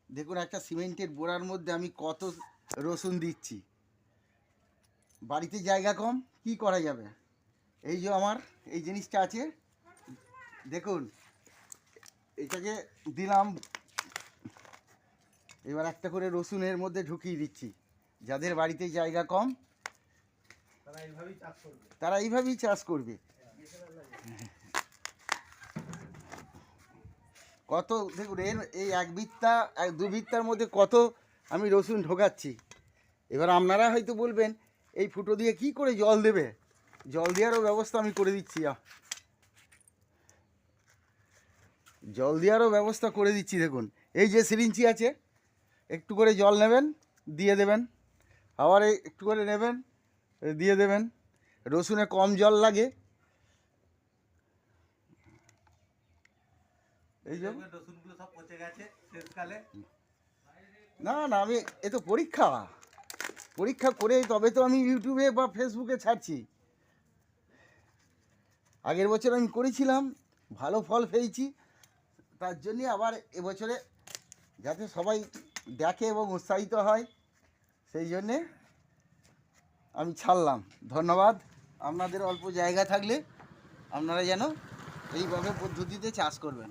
দেখুন একটা সিমেন্টের বোড়ার মধ্যে আমি কত রসুন দিচ্ছি। বাড়িতে জায়গা কম, কি করা যাবে? এই যে আমার এই জিনিসটা আছে, দেখুন এটাকে দিলাম। এবার একটা করে রসুনের মধ্যে ঢুকিয়ে দিচ্ছি। যাদের বাড়িতে জায়গা কম তারা এইভাবেই চাষ করবে। কত দেখুন এর এই এক বিত্তা দু বিত্তার মধ্যে কত আমি রসুন ঢোকাচ্ছি। এবার আপনারা হয়তো বলবেন এই ফুটো দিয়ে কি করে জল দেবে? জল দেওয়ারও ব্যবস্থা আমি করে দিচ্ছি। জল দেওয়ারও ব্যবস্থা করে দিচ্ছি। দেখুন এই যে সিরিঞ্চি আছে, একটু করে জল নেবেন, দিয়ে দেবেন। আবার একটু করে নেবেন, দিয়ে দেবেন। রসুনে কম জল লাগে। এই যে রসুনগুলো সব পচে গেছে শেষকালে। না না, আমি এ তো পরীক্ষা করে তবে তো আমি ইউটিউবে বা ফেসবুকে ছাড়ছি। আগের বছর আমি করেছিলাম, ভালো ফল পেয়েছি। তার জন্যে আবার এবছরে যাতে সবাই দেখে এবং উৎসাহিত হয়, সেই জন্যে আমি ছাড়লাম। ধন্যবাদ। আপনাদের অল্প জায়গা থাকলে আপনারা যেন এইভাবে পদ্ধতিতে চাষ করবেন।